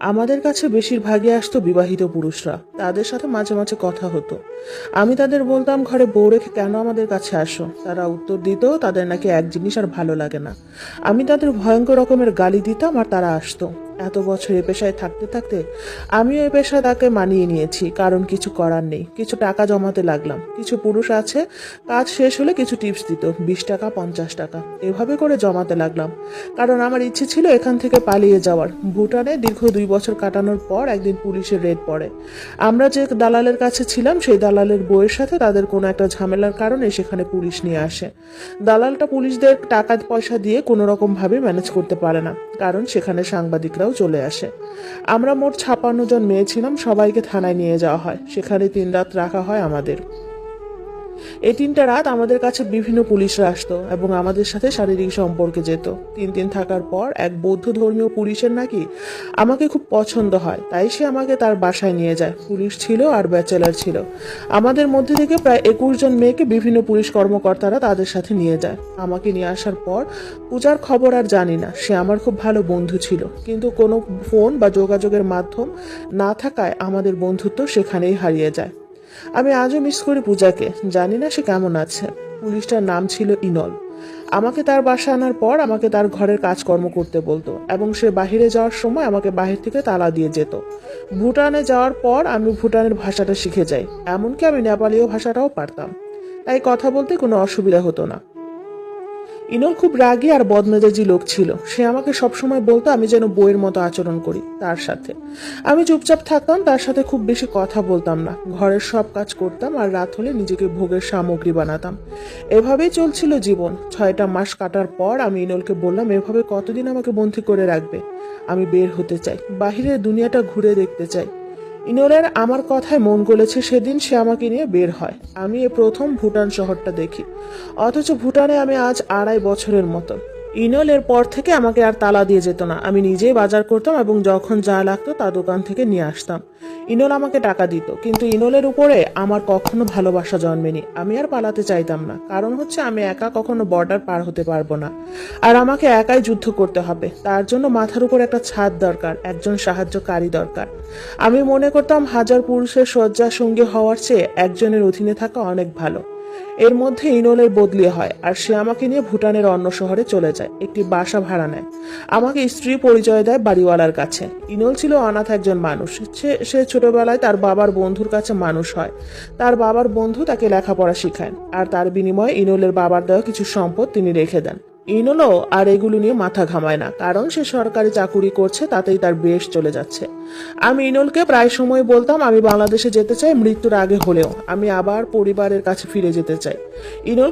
আমাদের কাছে বেশিরভাগই আসতো বিবাহিত পুরুষরা। তাদের সাথে মাঝে মাঝে কথা হতো। আমি তাদের বলতাম, ঘরে বউ রেখে কেন আমাদের কাছে আসো? তারা উত্তর দিত, তাদের নাকি এক জিনিস আর ভালো লাগে না। আমি তাদের ভয়ঙ্কর রকমের গালি দিতাম আর তারা আসতো। এত বছর এ পেশায় থাকতে থাকতে আমিও এ পেশায় তাকে মানিয়ে নিয়েছি, কারণ কিছু করার নেই। কিছু টাকা জমাতে লাগলাম। কিছু পুরুষ আছে, কাজ শেষ হলে কিছু টিপস দিত, 20 টাকা 50 টাকা এভাবে করে জমাতে লাগলাম। কারণ আমার ইচ্ছে ছিল এখান থেকে পালিয়ে যাওয়ার। ভুটানে দীর্ঘ 2 বছর কাটানোর পর একদিন পুলিশের রেড পড়ে। আমরা যে দালালের কাছে ছিলাম, সেই দালালের বউয়ের সাথে তাদের কোনো একটা ঝামেলার কারণে সেখানে পুলিশ নিয়ে আসে। দালালটা পুলিশদের টাকা পয়সা দিয়ে কোনো রকম ভাবে ম্যানেজ করতে পারে না, কারণ সেখানে সাংবাদিকরাও চলে আসে। আমরা মোট 56 জন মেয়ে ছিলাম। সবাইকে থানায় নিয়ে যাওয়া হয়। সেখানে 3 রাত রাখা হয় আমাদের। এই 3টা রাত আমাদের কাছে বিভিন্ন পুলিশরা আসতো এবং আমাদের সাথে শারীরিক সম্পর্কে যেত। 3 দিন থাকার পর এক বৌদ্ধ ধর্মীয় পুলিশের নাকি আমাকে খুব পছন্দ হয়, তাই সে আমাকে তার বাসায় নিয়ে যায়। পুলিশ ছিল আর ব্যাচেলার ছিল। আমাদের মধ্যে থেকে প্রায় 21 জন মেয়েকে বিভিন্ন পুলিশ কর্মকর্তারা তাদের সাথে নিয়ে যায়। আমাকে নিয়ে আসার পর পূজার খবর আর জানি না। সে আমার খুব ভালো বন্ধু ছিল, কিন্তু কোনো ফোন বা যোগাযোগের মাধ্যম না থাকায় আমাদের বন্ধুত্ব সেখানেই হারিয়ে যায়। আমি আজও মিস করি পূজাকে। জানি না সে কেমন আছে। পুলিশটার নাম ছিল ইনল। আমাকে তার বাসা আনার পর আমাকে তার ঘরের কাজকর্ম করতে বলতো এবং সে বাহিরে যাওয়ার সময় আমাকে বাহির থেকে তালা দিয়ে যেত। ভুটানে যাওয়ার পর আমি ভুটানের ভাষাটা শিখে যাই, এমনকি আমি নেপালীয় ভাষাটাও পারতাম। তাই কথা বলতে কোনো অসুবিধা হতো না। ইনল খুব রাগী আর বদমেজাজি লোক ছিল। সে আমাকে সবসময় বলতো আমি যেন বইয়ের মতো আচরণ করি তার সাথে। আমি চুপচাপ থাকতাম, তার সাথে খুব বেশি কথা বলতাম না। ঘরের সব কাজ করতাম আর রাত হলে নিজেকে ভোগের সামগ্রী বানাতাম। এভাবেই চলছিল জীবন। 6টা মাস কাটার পর আমি ইনলকে বললাম, এভাবে কতদিন আমাকে বন্দি করে রাখবে? আমি বের হতে চাই, বাহিরের দুনিয়াটা ঘুরে দেখতে চাই। ইনলের আমার কথায় মন গলেছে। সেদিন সে আমাকে নিয়ে বের হয়। আমি এ প্রথম ভুটান শহরটা দেখি। অথচ ভুটানে আমি আজ 2.5 বছরের মতো। ইনল এর পর থেকে আমাকে আর তালা দিয়ে যেত না। আমি নিজেই বাজার করতাম এবং যখন যা লাগতো তা দোকান থেকে নিয়ে আসতাম। ইনল আমাকে টাকা দিত, কিন্তু ইনলের উপরে আমার কখনো ভালোবাসা জন্মেনি। আমি আর পালাতে চাইতাম না, কারণ হচ্ছে আমি একা কখনো বর্ডার পার হতে পারবো না। আর আমাকে একাই যুদ্ধ করতে হবে। তার জন্য মাথার উপর একটা ছাদ দরকার, একজন সাহায্যকারী দরকার। আমি মনে করতাম 1000 পুরুষের শয্যা সঙ্গী হওয়ার চেয়ে একজনের অধীনে থাকা অনেক ভালো। এর মধ্যে ইনলের বদলি হয় আর সে আমাকে নিয়ে ভুটানের অন্য শহরে চলে যায়, একটি বাসা ভাড়া নেয়। আমাকে স্ত্রী পরিচয় দেয় বাড়িওয়ালার কাছে। ইনল ছিল অনাথ একজন মানুষ। সে ছোটবেলায় তার বাবার বন্ধুর কাছে মানুষ হয়। তার বাবার বন্ধু তাকে লেখাপড়া শিখায়, আর তার বিনিময়ে ইনলের বাবার দেওয়া কিছু সম্পদ তিনি রেখে দেন। ইনলও আর এগুলো নিয়ে মাথা ঘামায় না, কারণ সে সরকারি চাকুরি করছে, তাতেই তার বেশ চলে যাচ্ছে। আমি ইনলকে প্রায় সময় বলতাম আমি বাংলাদেশে যেতে চাই, মৃত্যুর আগে হলেও আমি আবার পরিবারের কাছে ফিরে যেতে চাই। ইনল